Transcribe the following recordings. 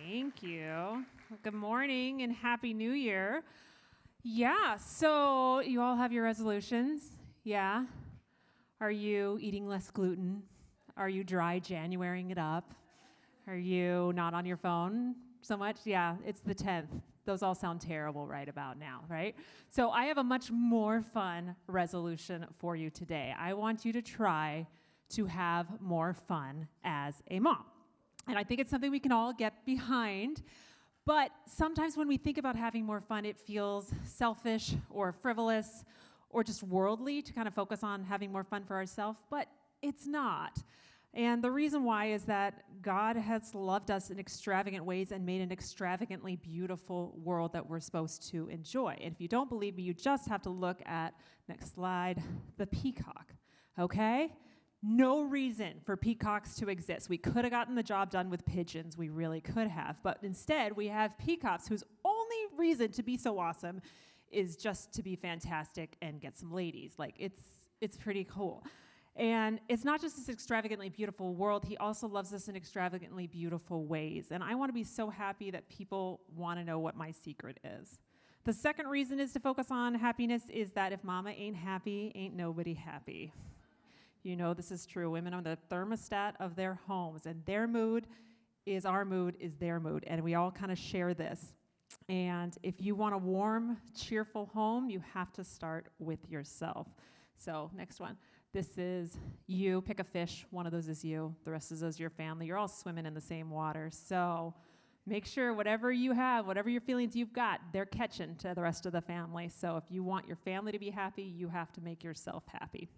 Thank you. Well, good morning and Happy New Year. Yeah, so you all have your resolutions? Yeah? Are you eating less gluten? Are you dry Januarying it up? Are you not on your phone so much? Yeah, it's the 10th. Those all sound terrible right about now, right? So I have a much more fun resolution for you today. I want you to try to have more fun as a mom. And I think it's something we can all get behind. But sometimes when we think about having more fun, it feels selfish or frivolous or just worldly to kind of focus on having more fun for ourselves, but it's not. And the reason why is that God has loved us in extravagant ways and made an extravagantly beautiful world that we're supposed to enjoy. And if you don't believe me, you just have to look at, next slide, the peacock, okay? No reason for peacocks to exist. We could have gotten the job done with pigeons. We really could have. But instead, we have peacocks whose only reason to be so awesome is just to be fantastic and get some ladies. Like, it's pretty cool. And it's not just this extravagantly beautiful world. He also loves us in extravagantly beautiful ways. And I want to be so happy that people want to know what my secret is. The second reason is to focus on happiness is that if mama ain't happy, ain't nobody happy. You know this is true. Women are the thermostat of their homes, and their mood is our mood is their mood, and we all kind of share this. And if you want a warm, cheerful home, you have to start with yourself. So next one. This is you. Pick a fish. One of those is you. The rest of those is your family. You're all swimming in the same water. So make sure whatever you have, whatever your feelings you've got, they're catching to the rest of the family. So if you want your family to be happy, you have to make yourself happy.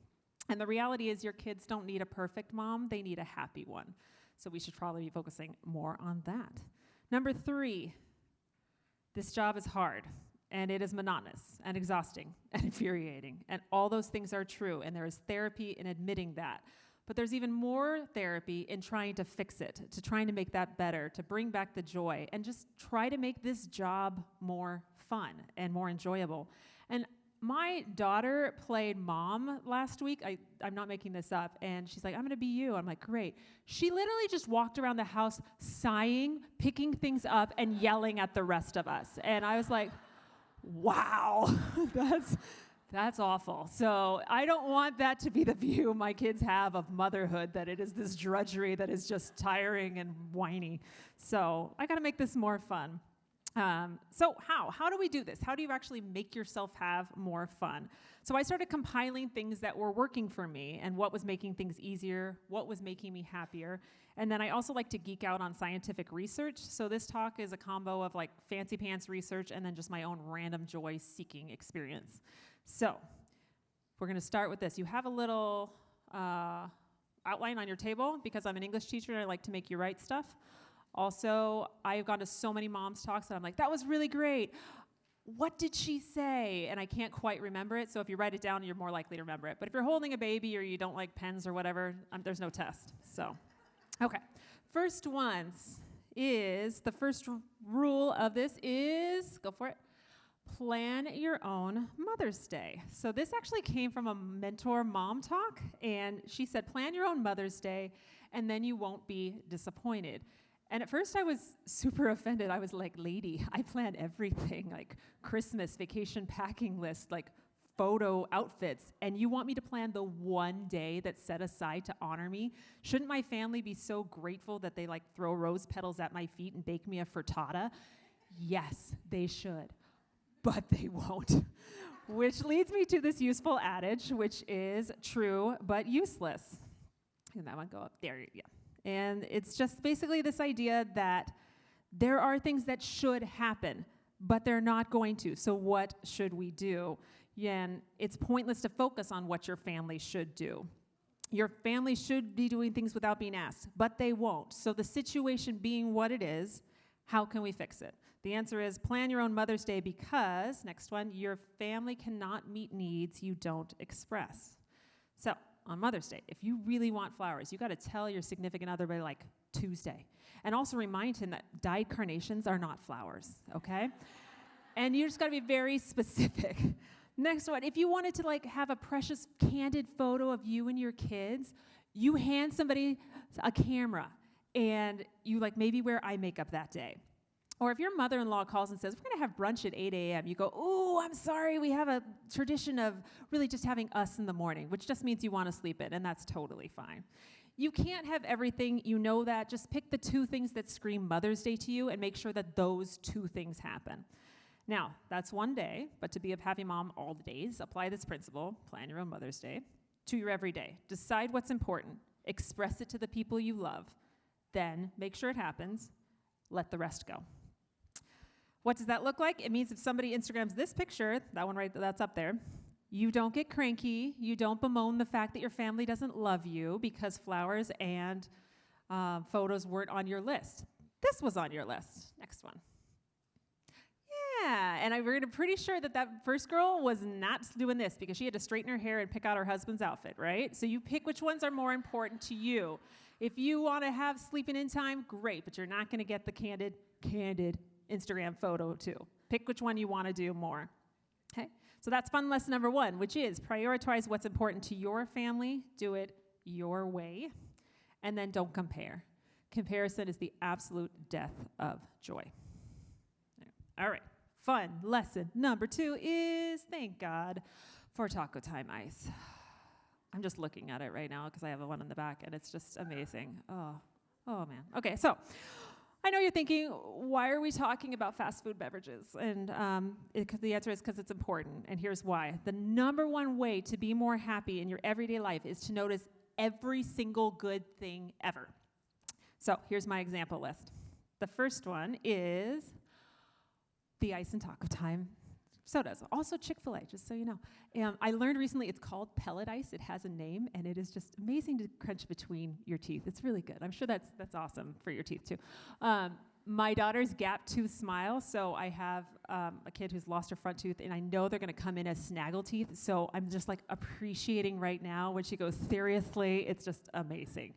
And the reality is your kids don't need a perfect mom, they need a happy one. So we should probably be focusing more on that. Number 3, this job is hard, and it is monotonous, and exhausting, and infuriating, and all those things are true, and there is therapy in admitting that. But there's even more therapy in trying to fix it, to trying to make that better, to bring back the joy, and just try to make this job more fun and more enjoyable. And my daughter played mom last week. I'm not making this up. And she's like, I'm going to be you. I'm like, great. She literally just walked around the house sighing, picking things up, and yelling at the rest of us. And I was like, wow, that's awful. So I don't want that to be the view my kids have of motherhood, that it is this drudgery that is just tiring and whiny. So I got to make this more fun. So how do we do this? How do you actually make yourself have more fun? So I started compiling things that were working for me and what was making things easier, what was making me happier. And then I also like to geek out on scientific research. So this talk is a combo of like fancy pants research and then just my own random joy seeking experience. So we're going to start with this. You have a little outline on your table because I'm an English teacher and I like to make you write stuff. Also, I've gone to so many moms talks that I'm like, that was really great. What did she say? And I can't quite remember it. So if you write it down, you're more likely to remember it. But if you're holding a baby or you don't like pens or whatever, there's no test. So, okay. First ones is, the first rule of this is, go for it, plan your own Mother's Day. So this actually came from a mentor mom talk. And she said, plan your own Mother's Day, and then you won't be disappointed. And at first I was super offended. I was like, lady, I plan everything, like Christmas, vacation packing list, like photo outfits, and you want me to plan the one day that's set aside to honor me? Shouldn't my family be so grateful that they like throw rose petals at my feet and bake me a frittata? Yes, they should, but they won't. Which leads me to this useful adage, which is true but useless. And that one go up there, yeah. And it's just basically this idea that there are things that should happen, but they're not going to. So what should we do? And it's pointless to focus on what your family should do. Your family should be doing things without being asked, but they won't. So the situation being what it is, how can we fix it? The answer is plan your own Mother's Day because, next one, your family cannot meet needs you don't express. So on Mother's Day, if you really want flowers, you got to tell your significant other by like Tuesday. And also remind him that dyed carnations are not flowers, okay? And you just got to be very specific. Next one, if you wanted to like have a precious candid photo of you and your kids, you hand somebody a camera and you like maybe wear eye makeup that day. Or if your mother-in-law calls and says, we're going to have brunch at 8 a.m., you go, oh, I'm sorry, we have a tradition of really just having us in the morning, which just means you want to sleep in, and that's totally fine. You can't have everything, you know that. Just pick the 2 things that scream Mother's Day to you and make sure that those 2 things happen. Now, that's one day, but to be a happy mom all the days, apply this principle, plan your own Mother's Day, to your everyday. Decide what's important, express it to the people you love, then make sure it happens, let the rest go. What does that look like? It means if somebody Instagrams this picture, that one right, that's up there, you don't get cranky, you don't bemoan the fact that your family doesn't love you because flowers and photos weren't on your list. This was on your list. Next one. Yeah, and we're pretty sure that that first girl was not doing this because she had to straighten her hair and pick out her husband's outfit, right? So you pick which ones are more important to you. If you want to have sleeping in time, great, but you're not going to get the candid Instagram photo too. Pick which one you want to do more. Okay? So that's fun lesson number 1, which is prioritize what's important to your family, do it your way, and then don't compare. Comparison is the absolute death of joy. All right, fun lesson number 2 is thank God for Taco Time Ice. I'm just looking at it right now because I have the one in the back, and it's just amazing. Oh man. Okay, so I know you're thinking, why are we talking about fast food beverages? And the answer is because it's important, and here's why. The number 1 way to be more happy in your everyday life is to notice every single good thing ever. So here's my example list. The first one is the Ice and Taco Time sodas. Also Chick-fil-A, just so you know. I learned recently it's called pellet ice. It has a name, and it is just amazing to crunch between your teeth. It's really good. I'm sure that's awesome for your teeth, too. My daughter's gap tooth smile, so I have a kid who's lost her front tooth, and I know they're going to come in as snaggle teeth, so I'm just, like, appreciating right now when she goes, seriously, it's just amazing.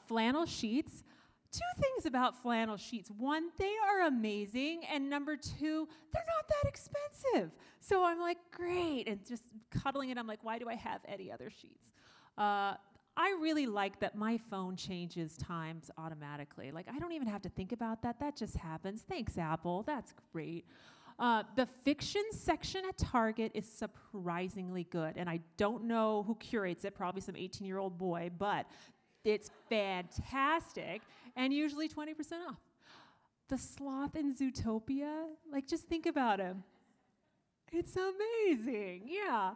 Flannel sheets. 2 things about flannel sheets. 1, they are amazing, and number 2, they're not that expensive. So I'm like, great, and just cuddling it, I'm like, why do I have any other sheets? I really like that my phone changes times automatically. Like, I don't even have to think about that. That just happens. Thanks, Apple. That's great. The fiction section at Target is surprisingly good, and I don't know who curates it, probably some 18-year-old boy, but it's fantastic, and usually 20% off. The sloth in Zootopia, like, just think about him. It's amazing, yeah.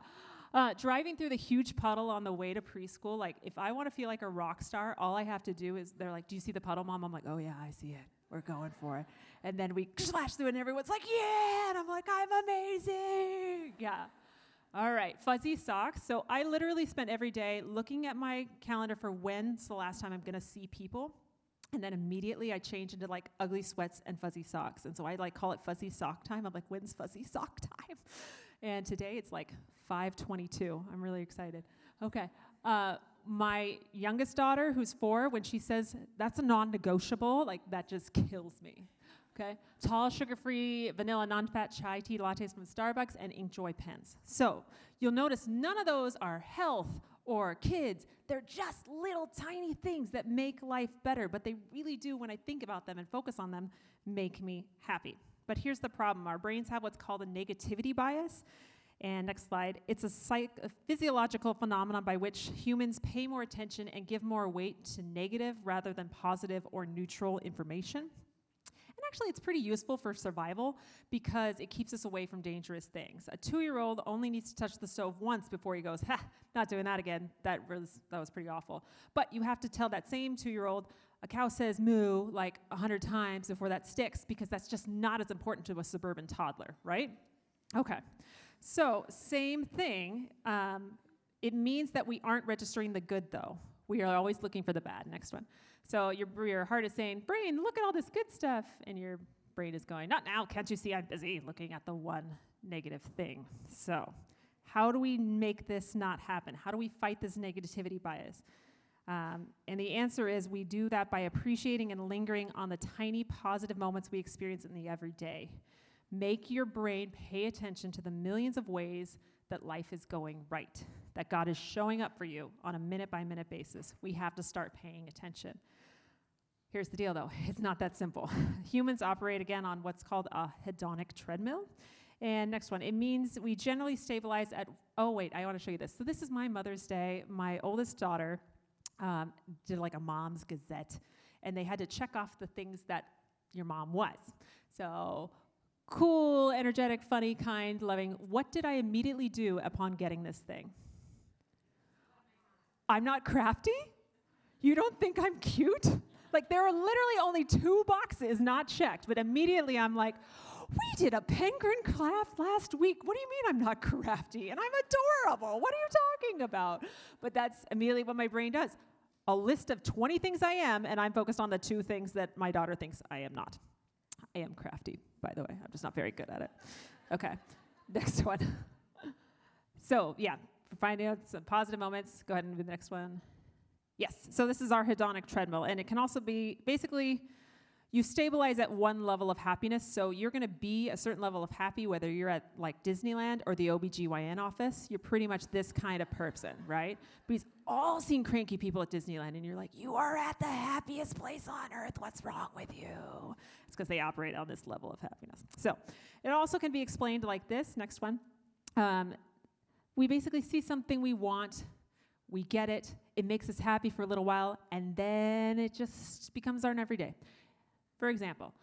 Driving through the huge puddle on the way to preschool, like, if I want to feel like a rock star, all I have to do is, they're like, do you see the puddle, Mom? I'm like, oh, yeah, I see it. We're going for it. And then we slash through it, and everyone's like, yeah, and I'm like, I'm amazing, yeah. All right, fuzzy socks. So I literally spend every day looking at my calendar for when's the last time I'm going to see people. And then immediately I change into like ugly sweats and fuzzy socks. And so I like call it fuzzy sock time. I'm like, when's fuzzy sock time? And today it's like 5:22. I'm really excited. Okay. My youngest daughter, who's 4, when she says that's a non-negotiable, like that just kills me. Okay, tall, sugar-free, vanilla, non-fat chai tea lattes from Starbucks and Inkjoy pens. So you'll notice none of those are health or kids. They're just little tiny things that make life better, but they really do, when I think about them and focus on them, make me happy. But here's the problem. Our brains have what's called a negativity bias. And next slide. It's a physiological phenomenon by which humans pay more attention and give more weight to negative rather than positive or neutral information. And actually, it's pretty useful for survival because it keeps us away from dangerous things. A 2-year-old only needs to touch the stove once before he goes, ha, not doing that again. That was pretty awful. But you have to tell that same 2-year-old, a cow says moo like 100 times before that sticks, because that's just not as important to a suburban toddler, right? Okay. So same thing. It means that we aren't registering the good, though. We are always looking for the bad. Next one. So your heart is saying, brain, look at all this good stuff. And your brain is going, not now, can't you see I'm busy looking at the one negative thing. So how do we make this not happen? How do we fight this negativity bias? And the answer is we do that by appreciating and lingering on the tiny positive moments we experience in the everyday. Make your brain pay attention to the millions of ways that life is going right, that God is showing up for you on a minute-by-minute basis. We have to start paying attention. Here's the deal, though. It's not that simple. Humans operate, again, on what's called a hedonic treadmill. And next one, it means we generally stabilize at, oh, wait, I want to show you this. So this is my Mother's Day. My oldest daughter did like a mom's gazette, and they had to check off the things that your mom was. So cool, energetic, funny, kind, loving. What did I immediately do upon getting this thing? I'm not crafty? You don't think I'm cute? Like, there are literally only 2 boxes not checked, but immediately I'm like, we did a penguin craft last week. What do you mean I'm not crafty? And I'm adorable. What are you talking about? But that's immediately what my brain does. A list of 20 things I am, and I'm focused on the 2 things that my daughter thinks I am not. I am crafty, by the way. I'm just not very good at it. Okay, next one. So, yeah, finding out some positive moments. Go ahead and do the next one. Yes, so this is our hedonic treadmill, and it can also be, basically, you stabilize at one level of happiness, so you're going to be a certain level of happy, whether you're at like Disneyland or the OBGYN office. You're pretty much this kind of person, right? But we've all seen cranky people at Disneyland, and you're like, you are at the happiest place on earth. What's wrong with you? It's because they operate on this level of happiness. So it also can be explained like this. Next one. We basically see something we want. We get it. It makes us happy for a little while, and then it just becomes our everyday. For example,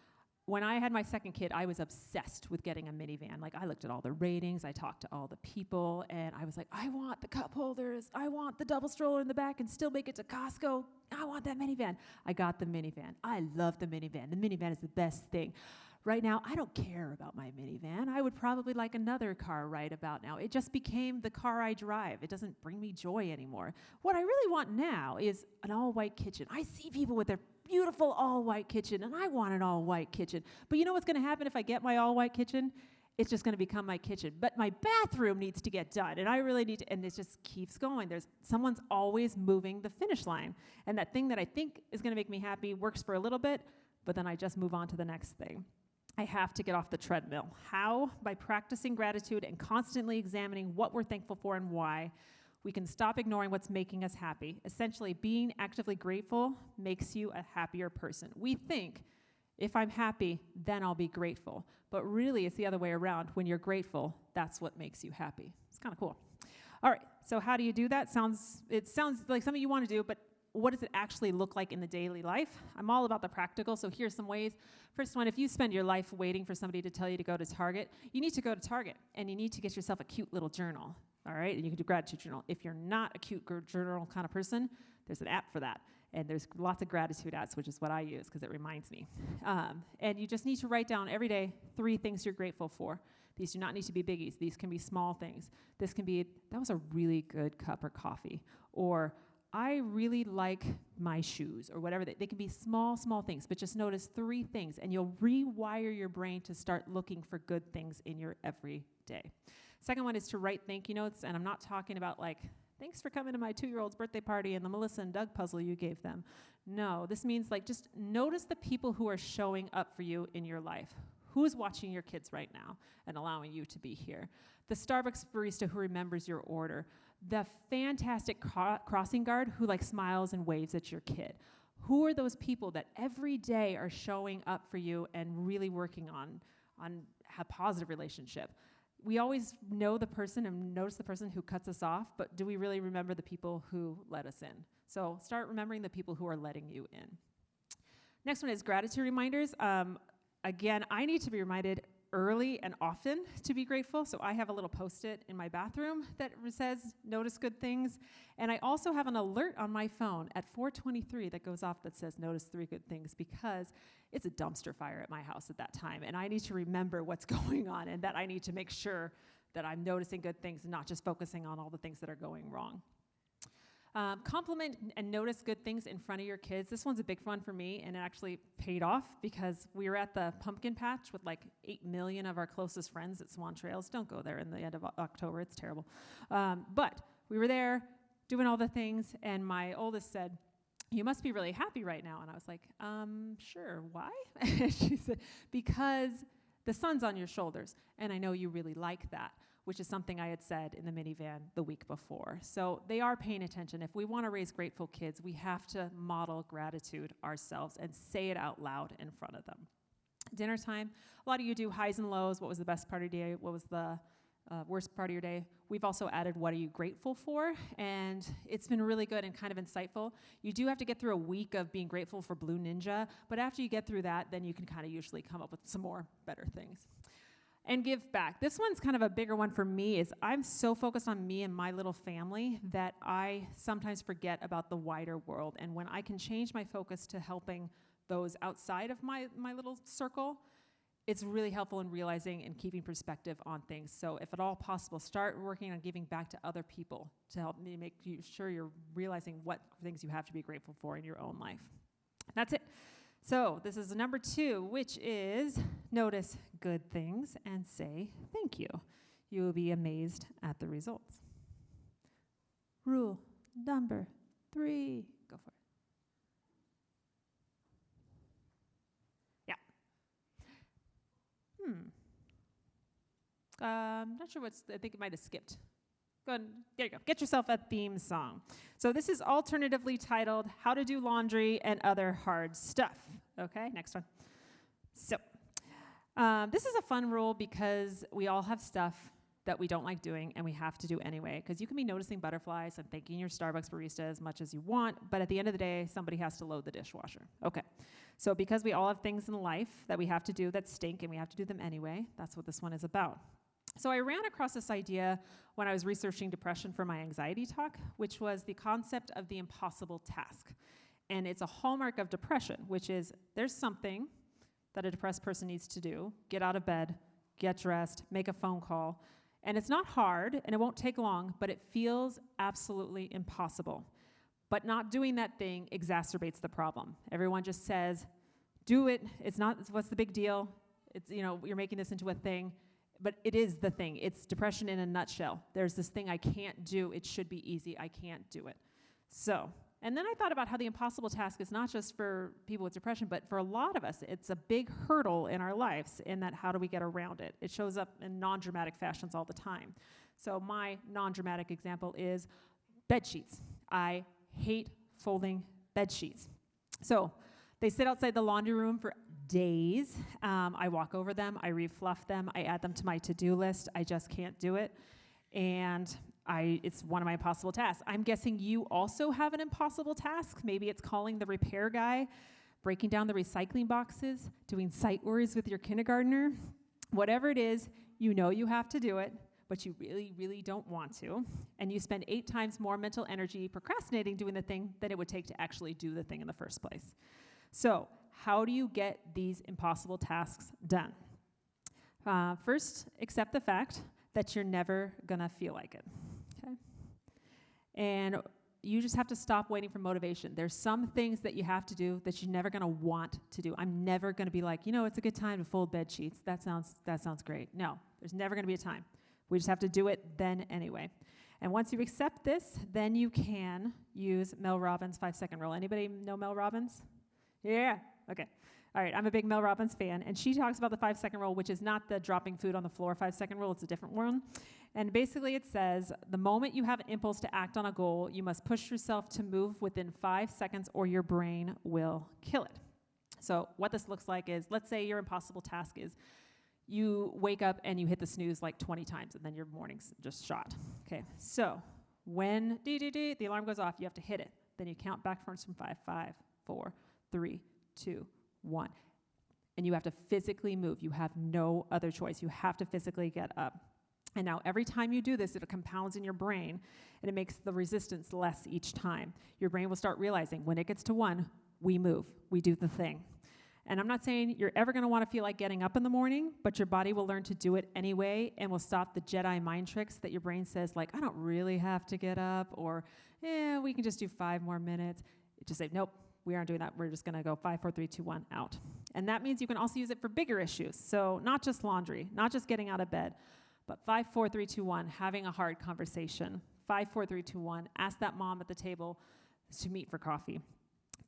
when I had my second kid, I was obsessed with getting a minivan. Like, I looked at all the ratings, I talked to all the people, and I was like, I want the cup holders, I want the double stroller in the back and still make it to Costco. I want that minivan. I got the minivan. I love the minivan. The minivan is the best thing. Right now, I don't care about my minivan. I would probably like another car right about now. It just became the car I drive. It doesn't bring me joy anymore. What I really want now is an all-white kitchen. I see people with their beautiful all-white kitchen, and I want an all-white kitchen. But you know what's going to happen if I get my all-white kitchen? It's just going to become my kitchen. But my bathroom needs to get done, and I really need to, and it just keeps going. Someone's always moving the finish line. And that thing that I think is going to make me happy works for a little bit, but then I just move on to the next thing. I have to get off the treadmill. How? By practicing gratitude and constantly examining what we're thankful for and why. We can stop ignoring what's making us happy. Essentially, being actively grateful makes you a happier person. We think, if I'm happy, then I'll be grateful. But really, it's the other way around. When you're grateful, that's what makes you happy. It's kind of cool. All right, so how do you do that? It sounds like something you want to do, but what does it actually look like in the daily life? I'm all about the practical, so here's some ways. First one, if you spend your life waiting for somebody to tell you to go to Target, you need to go to Target, and you need to get yourself a cute little journal, all right? And you can do gratitude journal. If you're not a cute journal kind of person, there's an app for that. And there's lots of gratitude apps, which is what I use because it reminds me. And you just need to write down every day 3 things you're grateful for. These do not need to be biggies. These can be small things. This can be, that was a really good cup of coffee. Or, I really like my shoes, or whatever. They can be small things, but just notice 3 things, and you'll rewire your brain to start looking for good things in your everyday. Second one is to write thank you notes, and I'm not talking about like, thanks for coming to my 2-year-old's birthday party and the Melissa and Doug puzzle you gave them. No, this means like just notice the people who are showing up for you in your life. Who's watching your kids right now and allowing you to be here? The Starbucks barista who remembers your order. The fantastic crossing guard who like smiles and waves at your kid. Who are those people that every day are showing up for you and really working on a positive relationship? We always know the person and notice the person who cuts us off, but do we really remember the people who let us in? So start remembering the people who are letting you in. Next one is gratitude reminders. Again, I need to be reminded early and often to be grateful. So I have a little Post-it in my bathroom that says, notice good things. And I also have an alert on my phone at 4:23 that goes off that says, notice 3 good things, because it's a dumpster fire at my house at that time. And I need to remember what's going on and that I need to make sure that I'm noticing good things and not just focusing on all the things that are going wrong. Compliment and notice good things in front of your kids. This one's a big one for me, and it actually paid off because we were at the pumpkin patch with like 8 million of our closest friends at Swan Trails. Don't go there in the end of October. It's terrible. But we were there doing all the things, and my oldest said, you must be really happy right now. And I was like, sure, why? She said, because the sun's on your shoulders, and I know you really like that. which is something I had said in the minivan the week before. So they are paying attention. If we want to raise grateful kids, we have to model gratitude ourselves and say it out loud in front of them. Dinner time, a lot of you do highs and lows. What was the best part of your day? What was the worst part of your day? We've also added what are you grateful for, and it's been really good and kind of insightful. You do have to get through a week of being grateful for Blue Ninja, but after you get through that, then you can kind of usually come up with some more better things. And give back. This one's kind of a bigger one for me. Is I'm so focused on me and my little family that I sometimes forget about the wider world, and when I can change my focus to helping those outside of my little circle, it's really helpful in realizing and keeping perspective on things. So if at all possible, start working on giving back to other people to help me make sure you're realizing what things you have to be grateful for in your own life. That's it. So this is number 2, which is notice good things and say thank you. You will be amazed at the results. Rule number 3. Go for it. Not sure I think it might have skipped. Go ahead, there you go. Get yourself a theme song. So this is alternatively titled, How to Do Laundry and Other Hard Stuff. Okay, next one. So this is a fun rule because we all have stuff that we don't like doing and we have to do anyway, because you can be noticing butterflies and thanking your Starbucks barista as much as you want, but at the end of the day, somebody has to load the dishwasher. Okay, so because we all have things in life that we have to do that stink and we have to do them anyway, that's what this one is about. So I ran across this idea when I was researching depression for my anxiety talk, which was the concept of the impossible task. And it's a hallmark of depression, which is there's something that a depressed person needs to do: get out of bed, get dressed, make a phone call. And it's not hard, and it won't take long, but it feels absolutely impossible. But not doing that thing exacerbates the problem. Everyone just says, do it. It's not, what's the big deal? It's, you're making this into a thing. But it is the thing. It's depression in a nutshell. There's this thing I can't do. It should be easy. I can't do it. So, and then I thought about how the impossible task is not just for people with depression, but for a lot of us, it's a big hurdle in our lives, in that how do we get around it? It shows up in non-dramatic fashions all the time. So my non-dramatic example is bed sheets. I hate folding bed sheets. So they sit outside the laundry room for days. I walk over them, I refluff them, I add them to my to-do list. I just can't do it. And it's one of my impossible tasks. I'm guessing you also have an impossible task. Maybe it's calling the repair guy, breaking down the recycling boxes, doing sight words with your kindergartner. Whatever it is, you know you have to do it, but you really, really don't want to. And you spend 8 times more mental energy procrastinating doing the thing than it would take to actually do the thing in the first place. So how do you get these impossible tasks done? First, accept the fact that you're never gonna feel like it, okay? And you just have to stop waiting for motivation. There's some things that you have to do that you're never gonna want to do. I'm never gonna be like, it's a good time to fold bed sheets. That sounds great. No, there's never gonna be a time. We just have to do it then anyway. And once you accept this, then you can use Mel Robbins' 5-second rule. Anybody know Mel Robbins? Yeah, okay. All right, I'm a big Mel Robbins fan, and she talks about the 5-second rule, which is not the dropping food on the floor 5-second rule, it's a different one. And basically it says, the moment you have an impulse to act on a goal, you must push yourself to move within 5 seconds or your brain will kill it. So what this looks like is, let's say your impossible task is you wake up and you hit the snooze like 20 times, and then your morning's just shot. Okay, so when the alarm goes off, you have to hit it. Then you count backwards from 5, 5, 4, 3, 2, 1. And you have to physically move. You have no other choice. You have to physically get up. And now every time you do this, it compounds in your brain, and it makes the resistance less each time. Your brain will start realizing when it gets to 1, we move. We do the thing. And I'm not saying you're ever going to want to feel like getting up in the morning, but your body will learn to do it anyway and will stop the Jedi mind tricks that your brain says, like, I don't really have to get up, or, we can just do 5 more minutes. Just say, nope. We aren't doing that. We're just going to go 5, 4, 3, 2, 1, out. And that means you can also use it for bigger issues. So not just laundry, not just getting out of bed, but 5, 4, 3, 2, 1, having a hard conversation. 5, 4, 3, 2, 1, ask that mom at the table to meet for coffee.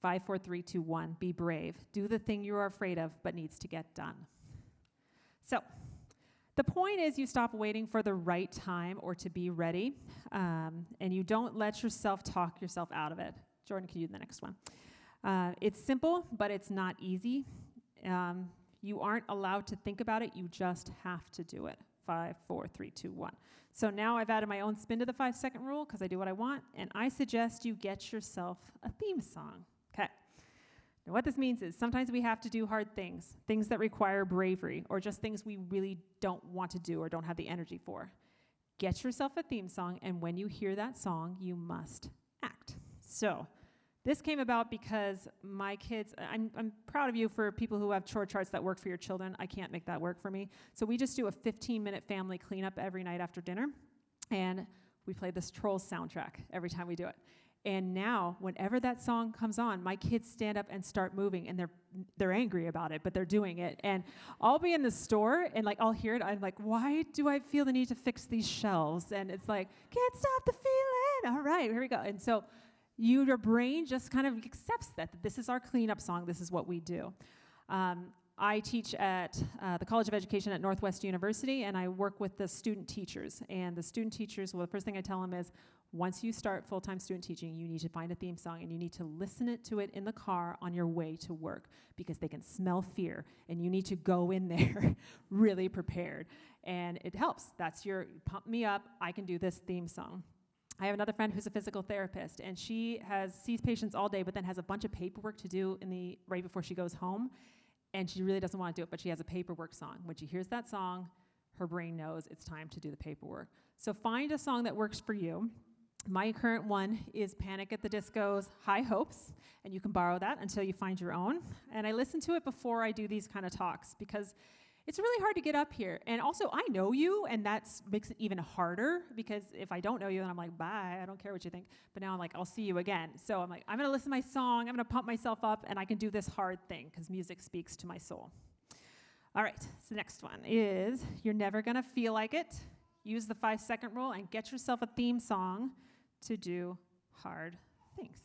5, 4, 3, 2, 1, be brave. Do the thing you are afraid of but needs to get done. So The point is you stop waiting for the right time or to be ready, and you don't let yourself talk yourself out of it. Jordan, can you do the next one? It's simple, but it's not easy. You aren't allowed to think about it. You just have to do it. 5, 4, 3, 2, 1. So now I've added my own spin to the 5-second rule because I do what I want, and I suggest you get yourself a theme song. Okay. Now what this means is sometimes we have to do hard things, things that require bravery, or just things we really don't want to do or don't have the energy for. Get yourself a theme song, and when you hear that song, you must act. So this came about because my kids, I'm proud of you for people who have chore charts that work for your children. I can't make that work for me. So we just do a 15-minute family cleanup every night after dinner, and we play this Trolls soundtrack every time we do it. And now, whenever that song comes on, my kids stand up and start moving, and they're angry about it, but they're doing it. And I'll be in the store, and I'll hear it. I'm like, why do I feel the need to fix these shelves? And it's like, can't stop the feeling. All right, here we go. And so your brain just kind of accepts that this is our cleanup song. This is what we do. I teach at the College of Education at Northwest University, and I work with the student teachers. And the student teachers, well, the first thing I tell them is, once you start full-time student teaching, you need to find a theme song, and you need to listen to it in the car on your way to work, because they can smell fear, and you need to go in there really prepared. And it helps. That's your pump me up, I can do this theme song. I have another friend who's a physical therapist, and she sees patients all day, but then has a bunch of paperwork to do right before she goes home, and she really doesn't want to do it, but she has a paperwork song. When she hears that song, her brain knows it's time to do the paperwork. So find a song that works for you. My current one is Panic at the Disco's High Hopes, and you can borrow that until you find your own. And I listen to it before I do these kind of talks, because it's really hard to get up here. And also, I know you, and that makes it even harder, because if I don't know you, then I'm like, bye, I don't care what you think. But now I'm like, I'll see you again. So I'm like, I'm going to listen to my song, I'm going to pump myself up, and I can do this hard thing, because music speaks to my soul. All right, so the next one is, you're never going to feel like it. Use the 5-second rule and get yourself a theme song to do hard things.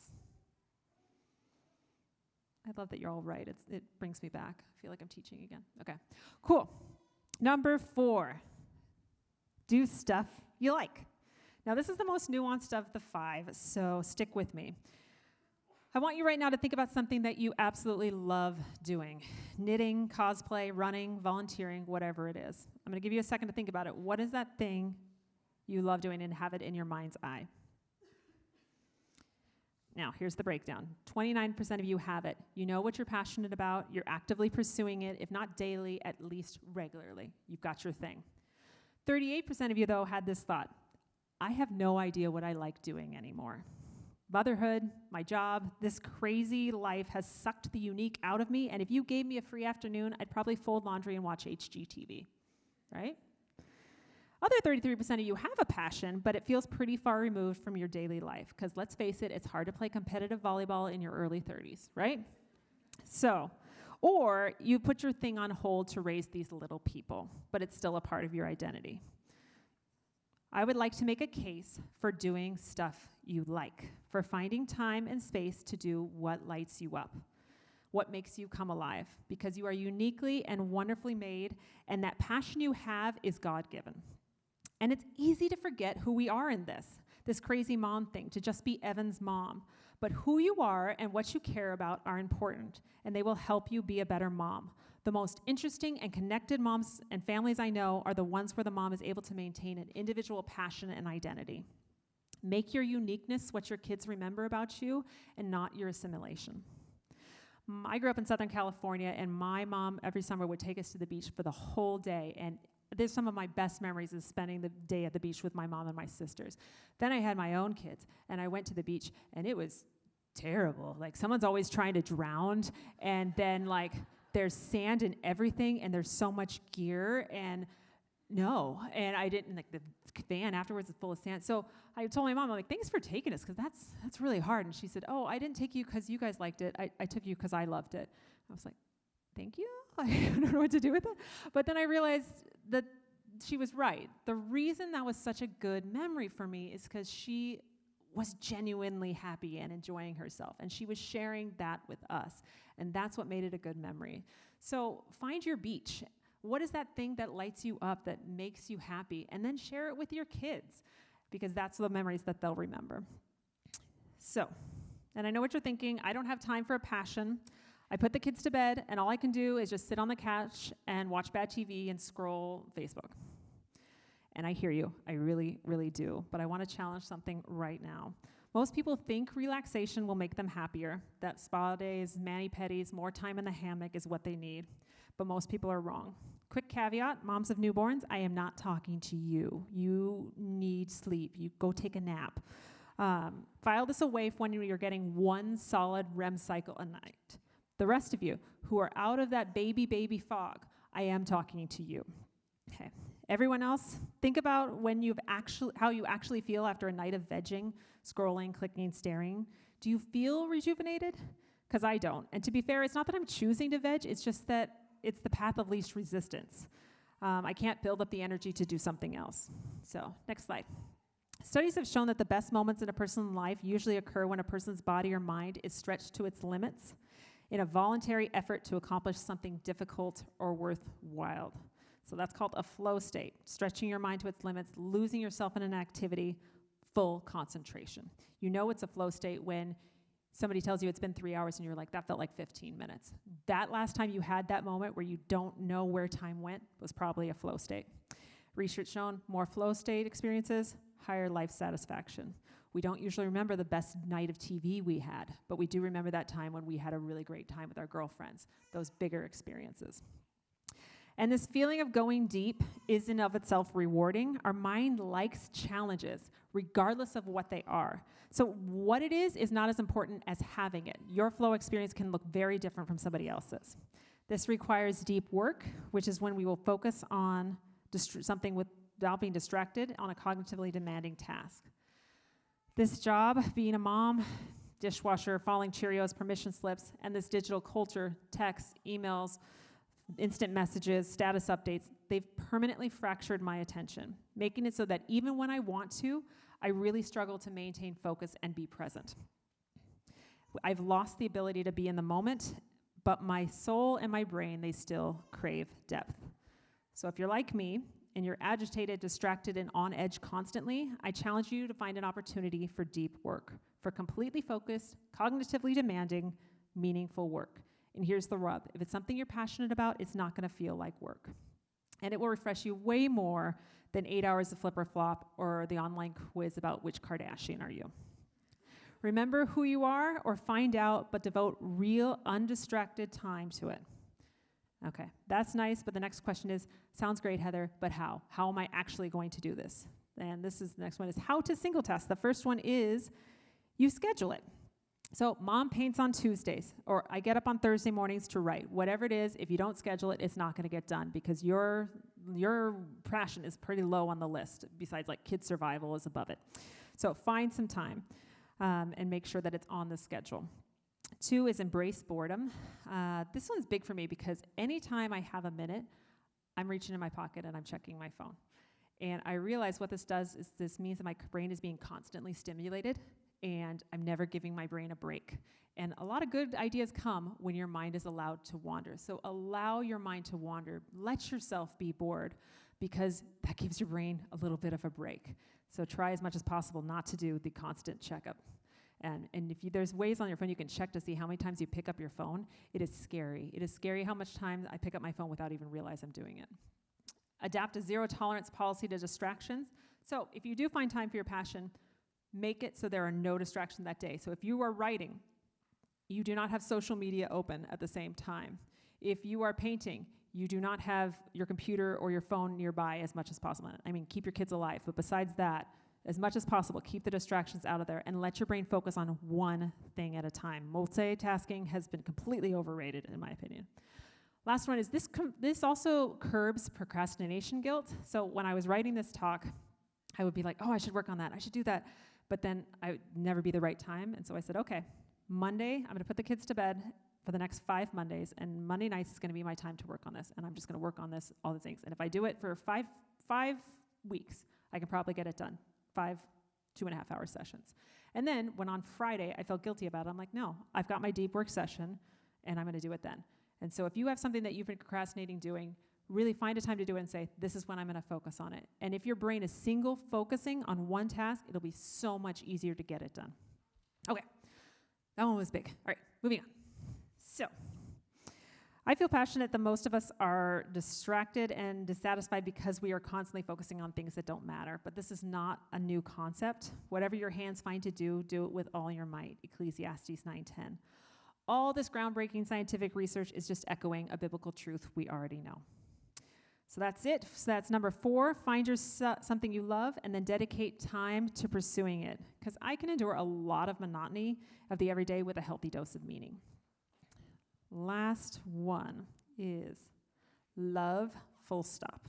I love that you're all right. It brings me back. I feel like I'm teaching again. Okay, cool. Number 4, do stuff you like. Now, this is the most nuanced of the 5, so stick with me. I want you right now to think about something that you absolutely love doing. Knitting, cosplay, running, volunteering, whatever it is. I'm going to give you a second to think about it. What is that thing you love doing, and have it in your mind's eye? Now, here's the breakdown. 29% of you have it. You know what you're passionate about. You're actively pursuing it, if not daily, at least regularly. You've got your thing. 38% of you, though, had this thought: I have no idea what I like doing anymore. Motherhood, my job, this crazy life has sucked the unique out of me, and if you gave me a free afternoon, I'd probably fold laundry and watch HGTV, right? Other 33% of you have a passion, but it feels pretty far removed from your daily life, because let's face it, it's hard to play competitive volleyball in your early 30s, right? So, or you put your thing on hold to raise these little people, but it's still a part of your identity. I would like to make a case for doing stuff you like, for finding time and space to do what lights you up, what makes you come alive, because you are uniquely and wonderfully made, and that passion you have is God-given. And it's easy to forget who we are in this crazy mom thing, to just be Evan's mom. But who you are and what you care about are important, and they will help you be a better mom. The most interesting and connected moms and families I know are the ones where the mom is able to maintain an individual passion and identity. Make your uniqueness what your kids remember about you, and not your assimilation. I grew up in Southern California, and my mom every summer would take us to the beach for the whole day, and there's some of my best memories is spending the day at the beach with my mom and my sisters. Then I had my own kids, and I went to the beach, and it was terrible. Like, someone's always trying to drown, and then, like, there's sand in everything, and there's so much gear, and I didn't, like, the van afterwards is full of sand. So I told my mom, I'm like, thanks for taking us, because that's really hard. And she said, oh, I didn't take you because you guys liked it. I took you because I loved it. I was like, thank you? I don't know what to do with it. But then I realized that she was right. The reason that was such a good memory for me is because she was genuinely happy and enjoying herself, and she was sharing that with us, and that's what made it a good memory. So find your beach. What is that thing that lights you up, that makes you happy? And then share it with your kids, because that's the memories that they'll remember. So, and I know what you're thinking, I don't have time for a passion. I put the kids to bed, and all I can do is just sit on the couch and watch bad TV and scroll Facebook. And I hear you, I really, really do. But I want to challenge something right now. Most people think relaxation will make them happier, that spa days, mani-pedis, more time in the hammock is what they need. But most people are wrong. Quick caveat, moms of newborns, I am not talking to you. You need sleep. You go take a nap. File this away for when you're getting one solid REM cycle a night. The rest of you who are out of that baby fog, I am talking to you. Okay. Everyone else, think about how you actually feel after a night of vegging, scrolling, clicking, staring. Do you feel rejuvenated? Because I don't. And to be fair, it's not that I'm choosing to veg, it's just that it's the path of least resistance. I can't build up the energy to do something else. So, next slide. Studies have shown that the best moments in a person's life usually occur when a person's body or mind is stretched to its limits in a voluntary effort to accomplish something difficult or worthwhile. So that's called a flow state, stretching your mind to its limits, losing yourself in an activity, full concentration. You know it's a flow state when somebody tells you it's been 3 hours and you're like, that felt like 15 minutes. That last time you had that moment where you don't know where time went was probably a flow state. Research shown more flow state experiences, higher life satisfaction. We don't usually remember the best night of TV we had, but we do remember that time when we had a really great time with our girlfriends, those bigger experiences. And this feeling of going deep is in of itself rewarding. Our mind likes challenges, regardless of what they are. So what it is not as important as having it. Your flow experience can look very different from somebody else's. This requires deep work, which is when we will focus on something without being distracted on a cognitively demanding task. This job, being a mom, dishwasher, falling Cheerios, permission slips, and this digital culture, texts, emails, instant messages, status updates, they've permanently fractured my attention, making it so that even when I want to, I really struggle to maintain focus and be present. I've lost the ability to be in the moment, but my soul and my brain, they still crave depth. So if you're like me, and you're agitated, distracted, and on edge constantly, I challenge you to find an opportunity for deep work, for completely focused, cognitively demanding, meaningful work. And here's the rub. If it's something you're passionate about, it's not going to feel like work. And it will refresh you way more than 8 hours of flip or flop or the online quiz about which Kardashian are you. Remember who you are or find out, but devote real, undistracted time to it. Okay, that's nice, but the next question is, sounds great, Heather, but how? How am I actually going to do this? And the next one is how to single task. The first one is you schedule it. So mom paints on Tuesdays, or I get up on Thursday mornings to write. Whatever it is, if you don't schedule it, it's not going to get done because your passion is pretty low on the list, besides like kid survival is above it. So find some time and make sure that it's on the schedule. 2 is embrace boredom. This one's big for me because anytime I have a minute, I'm reaching in my pocket and I'm checking my phone. And I realize what this does is this means that my brain is being constantly stimulated and I'm never giving my brain a break. And a lot of good ideas come when your mind is allowed to wander. So allow your mind to wander. Let yourself be bored because that gives your brain a little bit of a break. So try as much as possible not to do the constant checkup. And if there's ways on your phone you can check to see how many times you pick up your phone, it is scary. It is scary how much time I pick up my phone without even realize I'm doing it. Adapt a zero tolerance policy to distractions. So if you do find time for your passion, make it so there are no distractions that day. So if you are writing, you do not have social media open at the same time. If you are painting, you do not have your computer or your phone nearby as much as possible. I mean, keep your kids alive, but besides that, as much as possible, keep the distractions out of there and let your brain focus on one thing at a time. Multitasking has been completely overrated, in my opinion. Last one is this also curbs procrastination guilt. So when I was writing this talk, I would be like, oh, I should work on that. I should do that. But then I would never be the right time. And so I said, okay, Monday, I'm going to put the kids to bed for the next 5 Mondays. And Monday nights is going to be my time to work on this. And I'm just going to work on this, all the things. And if I do it for five weeks, I can probably get it done. 5 2.5-hour sessions. And then when on Friday I felt guilty about it, I'm like, no, I've got my deep work session and I'm going to do it then. And so if you have something that you've been procrastinating doing, Really find a time to do it and say, this is when I'm going to focus on it. And if your brain is single focusing on one task, it'll be so much easier to get it done. Okay, that one was big. All right, moving on. So, I feel passionate that most of us are distracted and dissatisfied because we are constantly focusing on things that don't matter. But this is not a new concept. Whatever your hands find to do it with all your might. Ecclesiastes 9:10. All this groundbreaking scientific research is just echoing a biblical truth we already know. So that's it. So that's number 4. Find something you love and then dedicate time to pursuing it. Because I can endure a lot of monotony of the everyday with a healthy dose of meaning. Last one is love, full stop.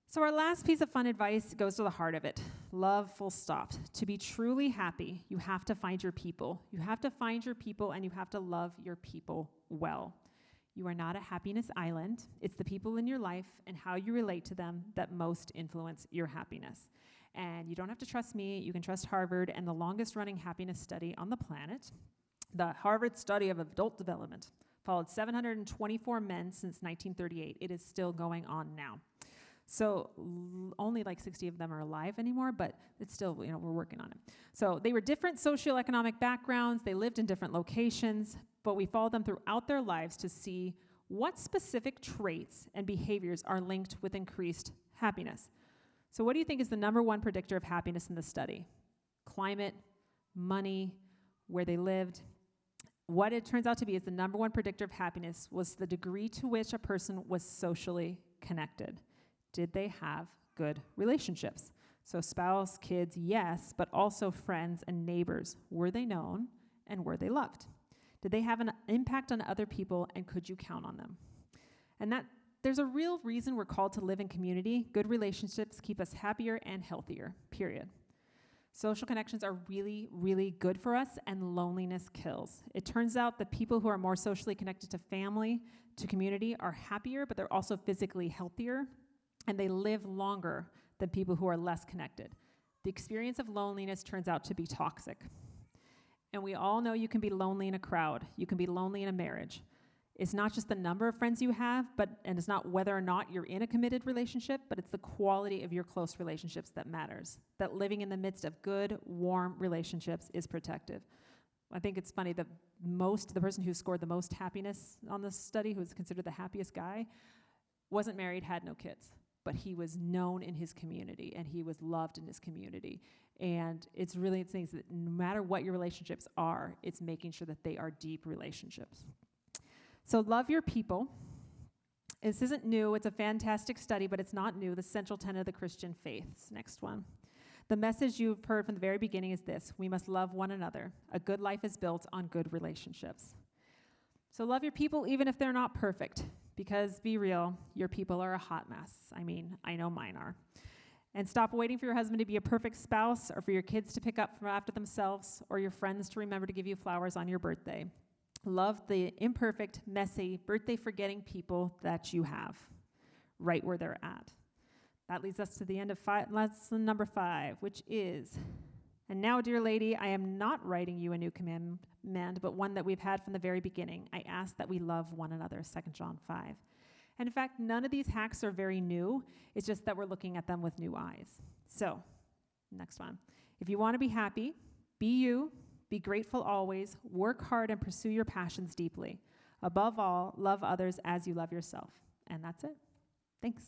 So our last piece of fun advice goes to the heart of it. Love, full stop. To be truly happy, you have to find your people. You have to find your people, and you have to love your people well. You are not a happiness island. It's the people in your life and how you relate to them that most influence your happiness. And you don't have to trust me. You can trust Harvard and the longest running happiness study on the planet. The Harvard Study of Adult Development followed 724 men since 1938. It is still going on now. So only like 60 of them are alive anymore, but it's still, we're working on it. So they were different socioeconomic backgrounds. They lived in different locations, but we followed them throughout their lives to see what specific traits and behaviors are linked with increased happiness. So what do you think is the number one predictor of happiness in the study? Climate, money, where they lived. What it turns out to be is the number one predictor of happiness was the degree to which a person was socially connected. Did they have good relationships? So spouse, kids, yes, but also friends and neighbors. Were they known and were they loved? Did they have an impact on other people and could you count on them? And that there's a real reason we're called to live in community. Good relationships keep us happier and healthier, period. Social connections are really, really good for us, and loneliness kills. It turns out that people who are more socially connected to family, to community, are happier, but they're also physically healthier, and they live longer than people who are less connected. The experience of loneliness turns out to be toxic. And we all know you can be lonely in a crowd. You can be lonely in a marriage. It's not just the number of friends you have, and it's not whether or not you're in a committed relationship, but it's the quality of your close relationships that matters. That living in the midst of good, warm relationships is protective. I think it's funny that the person who scored the most happiness on this study, who was considered the happiest guy, wasn't married, had no kids, but he was known in his community and he was loved in his community. And it's things that no matter what your relationships are, it's making sure that they are deep relationships. So love your people. This isn't new. It's a fantastic study, but it's not new. The central tenet of the Christian faith. Next one. The message you've heard from the very beginning is this: we must love one another. A good life is built on good relationships. So love your people even if they're not perfect, because be real, your people are a hot mess. I mean, I know mine are. And stop waiting for your husband to be a perfect spouse, or for your kids to pick up from after themselves, or your friends to remember to give you flowers on your birthday. Love the imperfect, messy, birthday-forgetting people that you have, right where they're at. That leads us to the end of lesson number 5, which is, and now, dear lady, I am not writing you a new command, but one that we've had from the very beginning. I ask that we love one another, 2 John 5. And in fact, none of these hacks are very new. It's just that we're looking at them with new eyes. So, next one. If you want to be happy, be you. Be grateful always, work hard, and pursue your passions deeply. Above all, love others as you love yourself. And that's it. Thanks.